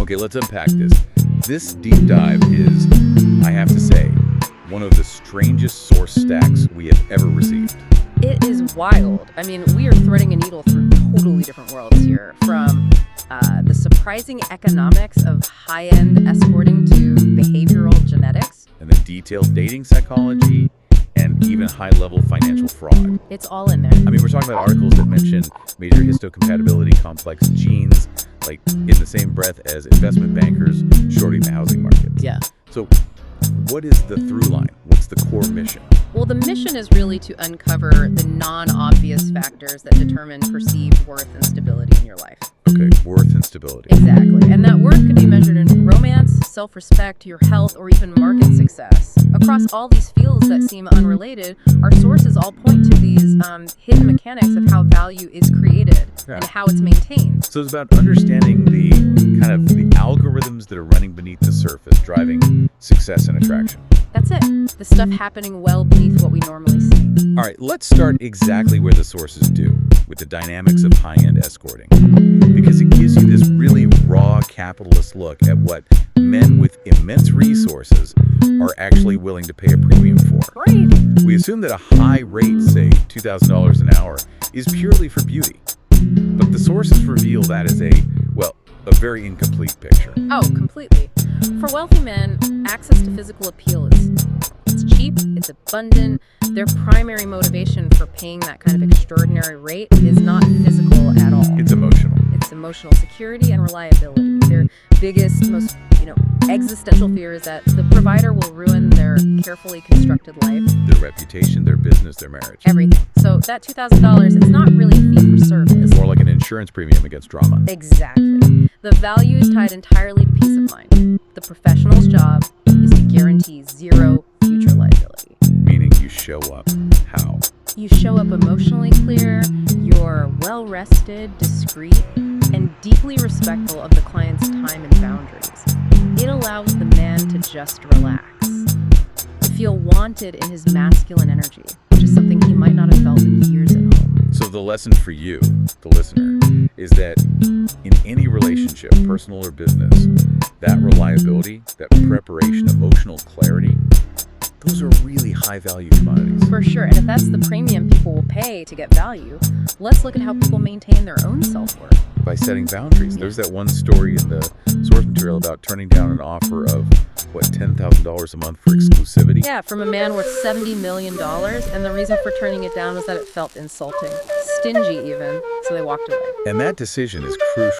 Okay, let's unpack this. This deep dive is, I have to say, one of the strangest source stacks we have ever received. It is wild. I mean, we are threading a needle through totally different worlds here, from the surprising economics of high-end escorting to behavioral genetics. And the detailed dating psychology, and even high-level financial fraud. It's all in there. I mean, we're talking about articles that mention major histocompatibility complex genes, like in the same breath as investment bankers shorting the housing market. Yeah. So what is the through line? What's the core mission? Well, the mission is really to uncover the non-obvious factors that determine perceived worth and stability in your life. Okay, worth and stability. Exactly. And that worth could be measured in romance, self-respect, your health, or even market success. Across all these fields that seem unrelated, our sources all point to these hidden mechanics of how value is created and how it's maintained. So it's about understanding the kind of the algorithms that are running beneath the surface, driving success and attraction. That's it. The stuff happening well beneath what we normally see. All right, let's start exactly where the sources do, with the dynamics of high-end escorting. Because it gives you this really raw capitalist look at what men with immense resources are actually willing to pay a premium for. Right. We assume that a high rate, say $2,000 an hour, is purely for beauty. But the sources reveal that as a very incomplete picture. Oh, completely. For wealthy men, access to physical appeal it's cheap, it's abundant. Their primary motivation for paying that kind of extraordinary rate is not physical at all. It's emotional. It's emotional security and reliability. Their biggest, most existential fear is that the provider will ruin their carefully constructed life. Their reputation, their business, their marriage. Everything. So that $2,000, it's not really a fee for service. It's more like an insurance premium against drama. Exactly. The value is tied entirely to peace of mind. The professional's job is to guarantee zero future liability. Meaning you show up how? You show up emotionally clear, you're well-rested, discreet, and deeply respectful of the client's time and boundaries. It allows the man to just relax, to feel wanted in his masculine energy, which is something he might not have felt in years at home. So the lesson for you, the listener, is that in any relationship, personal or business, that reliability, that preparation, emotional clarity, those are really high-value commodities. For sure, and if that's the premium people will pay to get value, let's look at how people maintain their own self-worth. By setting boundaries. There's that one story in the source material about turning down an offer of, $10,000 a month for exclusivity? Yeah, from a man worth $70 million, and the reason for turning it down was that it felt insulting. Stingy even, so they walked away. And that decision is crucial.